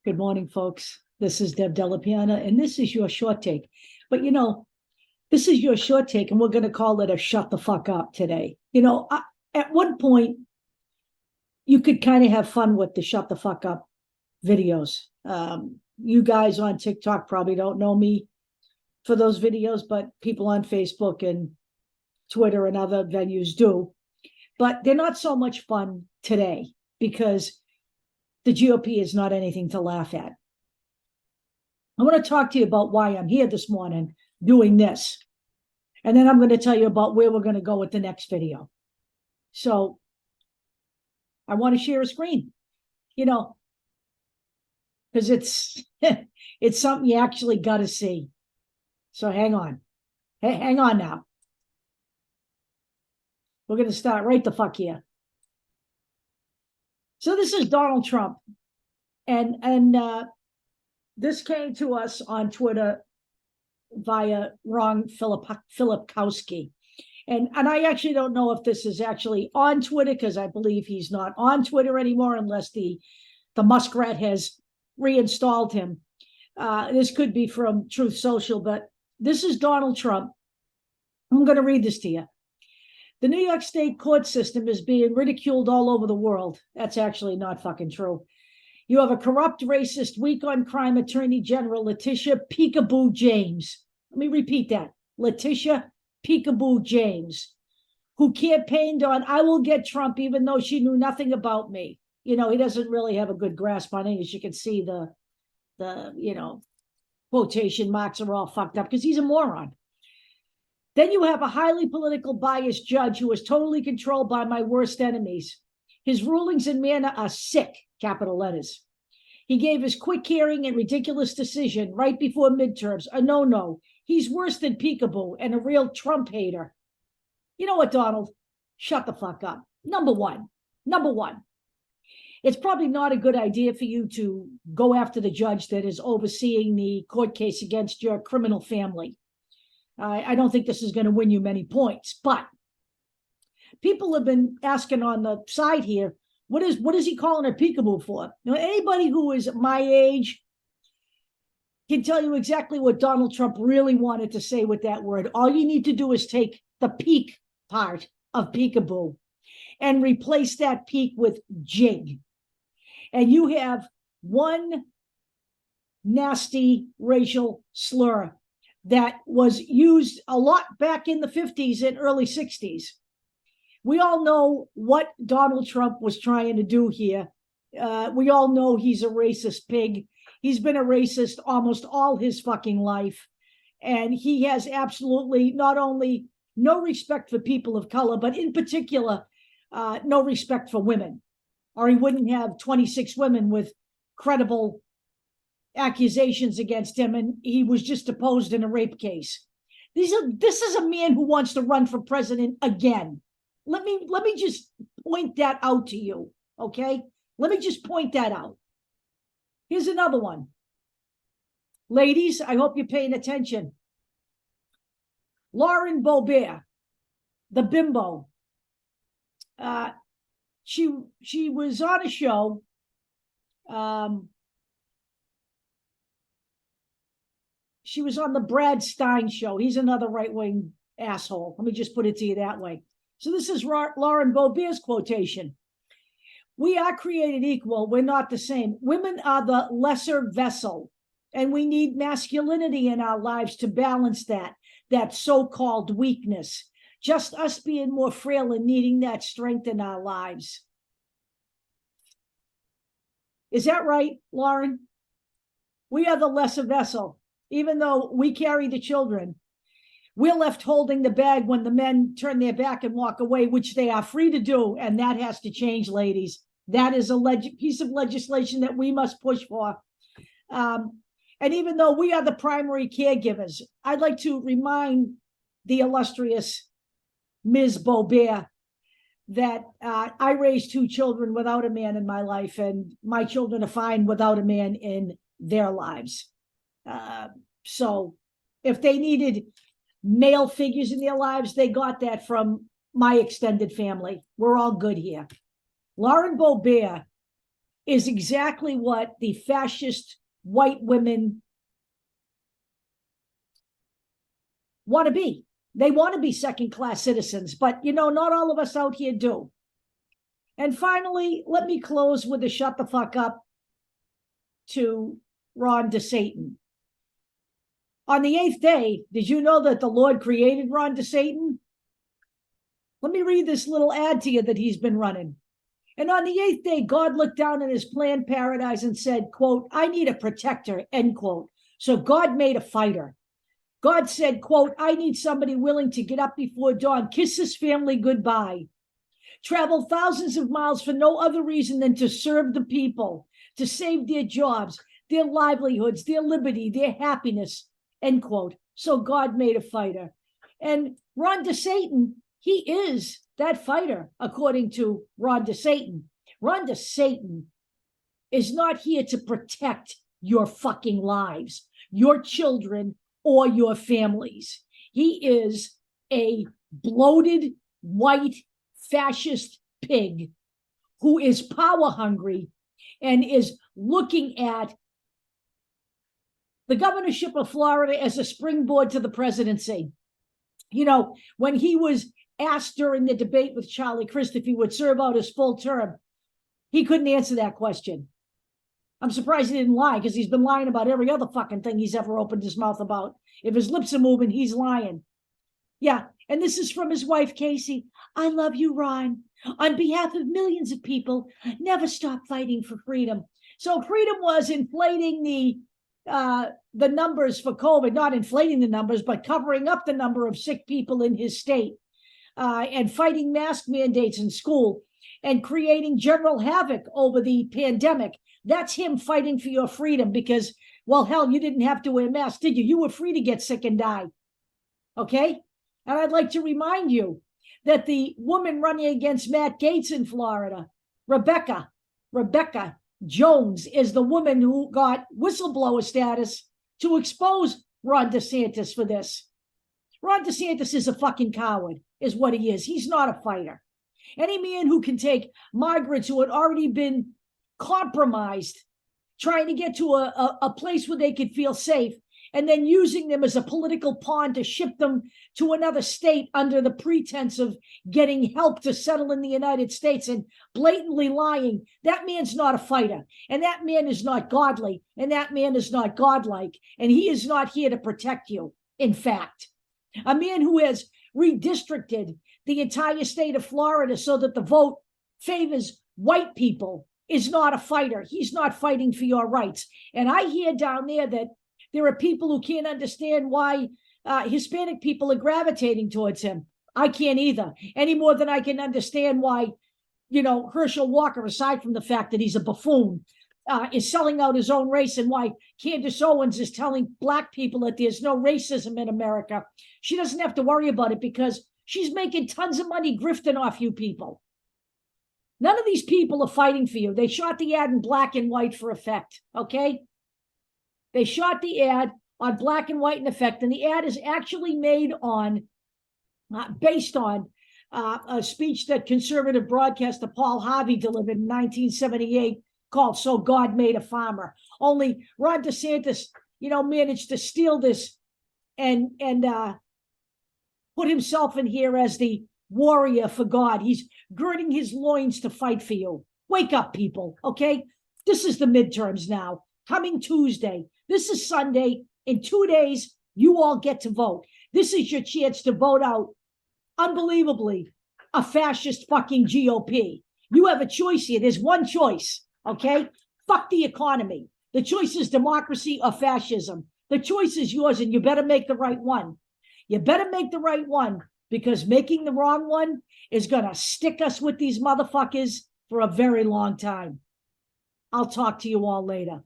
Good morning, folks. This is Deb Delapiana, and this is your short take. But, this is your short take, and we're going to call it a shut the fuck up today. At one point, you could kind of have fun with the shut the fuck up videos. You guys on TikTok probably don't know me for those videos, but people on Facebook and Twitter and other venues do. But they're not so much fun today because the GOP is not anything to laugh at. I want to talk to you about why I'm here this morning doing this. And then I'm going to tell you about where we're going to go with the next video. So I want to share a screen, because it's something you actually got to see. So hang on. Hey, hang on now. We're going to start right the fuck here. So this is Donald Trump, and this came to us on Twitter via Ron Filipkowski, and I actually don't know if this is actually on Twitter because I believe he's not on Twitter anymore unless the muskrat has reinstalled him. This could be from Truth Social, but this is Donald Trump. I'm going to read this to you. The New York State court system is being ridiculed all over the world. That's actually not fucking true. You have a corrupt, racist, weak on crime Attorney General, Letitia Peekaboo James. Let me repeat that. Letitia Peekaboo James, who campaigned on, I will get Trump, even though she knew nothing about me. He doesn't really have a good grasp on English. You can see the quotation marks are all fucked up because he's a moron. Then you have a highly political biased judge who is totally controlled by my worst enemies. His rulings and manner are sick, capital letters. He gave his quick hearing and ridiculous decision right before midterms, a no-no. He's worse than Peekaboo and a real Trump hater. You know what, Donald? Shut the fuck up. Number one. It's probably not a good idea for you to go after the judge that is overseeing the court case against your criminal family. I don't think this is going to win you many points, but people have been asking on the side here, what is he calling her Peekaboo for? Anybody who is my age can tell you exactly what Donald Trump really wanted to say with that word. All you need to do is take the peek part of Peekaboo and replace that peek with jig. And you have one nasty racial slur that was used a lot back in the 50s and early 60s. We all know what Donald Trump was trying to do here. We all know he's a racist pig. He's been a racist almost all his fucking life. And he has absolutely not only no respect for people of color, but in particular, no respect for women. Or he wouldn't have 26 women with credible accusations against him, and he was just deposed in a rape case. This is a man who wants to run for president again. Let me just point that out to you, okay? Let me just point that out. Here's another one. Ladies, I hope you're paying attention. Lauren Boebert, the bimbo. She was on a show. She was on the Brad Stein show. He's another right-wing asshole. Let me just put it to you that way. So this is Lauren Boebert's quotation. We are created equal. We're not the same. Women are the lesser vessel, and we need masculinity in our lives to balance that so-called weakness. Just us being more frail and needing that strength in our lives. Is that right, Lauren? We are the lesser vessel. Even though we carry the children, we're left holding the bag when the men turn their back and walk away, which they are free to do. And that has to change, ladies. That is a piece of legislation that we must push for. And even though we are the primary caregivers, I'd like to remind the illustrious Ms. Boebert that I raised 2 children without a man in my life, and my children are fine without a man in their lives. So if they needed male figures in their lives, they got that from my extended family. We're all good here. Lauren Boebert is exactly what the fascist white women want to be. They want to be second-class citizens, but, not all of us out here do. And finally, let me close with a shut the fuck up to Ron DeSatan. On the 8th day, did you know that the Lord created Ron DeSatan? Let me read this little ad to you that he's been running. And on the 8th day, God looked down in his planned paradise and said, quote, I need a protector, end quote. So God made a fighter. God said, quote, I need somebody willing to get up before dawn, kiss his family goodbye, travel thousands of miles for no other reason than to serve the people, to save their jobs, their livelihoods, their liberty, their happiness, end quote. So God made a fighter. And Ron DeSatan, he is that fighter, according to Ron DeSatan. Ron DeSatan is not here to protect your fucking lives, your children, or your families. He is a bloated, white, fascist pig who is power hungry and is looking at the governorship of Florida as a springboard to the presidency. When he was asked during the debate with Charlie Crist if he would serve out his full term, he couldn't answer that question. I'm surprised he didn't lie, because he's been lying about every other fucking thing he's ever opened his mouth about. If his lips are moving, he's lying. Yeah, and this is from his wife, Casey. I love you, Ron. On behalf of millions of people, never stop fighting for freedom. So freedom was inflating the numbers for COVID, not inflating the numbers, but covering up the number of sick people in his state, and fighting mask mandates in school and creating general havoc over the pandemic. That's him fighting for your freedom because, well, hell, you didn't have to wear masks, did you? You were free to get sick and die. Okay? And I'd like to remind you that the woman running against Matt Gaetz in Florida, Rebecca Jones, is the woman who got whistleblower status to expose Ron DeSantis for this. Ron DeSantis is a fucking coward, is what he is. He's not a fighter. Any man who can take migrants who had already been compromised, trying to get to a place where they could feel safe, and then using them as a political pawn to ship them to another state under the pretense of getting help to settle in the United States and blatantly lying, that man's not a fighter. And that man is not godly. And that man is not godlike. And he is not here to protect you. In fact, a man who has redistricted the entire state of Florida so that the vote favors white people is not a fighter. He's not fighting for your rights. And I hear down there that there are people who can't understand why Hispanic people are gravitating towards him. I can't either, any more than I can understand why, Herschel Walker, aside from the fact that he's a buffoon, is selling out his own race, and why Candace Owens is telling Black people that there's no racism in America. She doesn't have to worry about it because she's making tons of money grifting off you people. None of these people are fighting for you. They shot the ad in black and white for effect, okay? They shot the ad on black and white in effect, and the ad is actually made on, based on a speech that conservative broadcaster Paul Harvey delivered in 1978 called "So God Made a Farmer." Only Ron DeSantis, managed to steal this and put himself in here as the warrior for God. He's girding his loins to fight for you. Wake up, people, okay? This is the midterms now, coming Tuesday. This is Sunday. In 2 days, you all get to vote. This is your chance to vote out, unbelievably, a fascist fucking GOP. You have a choice here. There's one choice, okay? Fuck the economy. The choice is democracy or fascism. The choice is yours, and you better make the right one. You better make the right one, because making the wrong one is going to stick us with these motherfuckers for a very long time. I'll talk to you all later.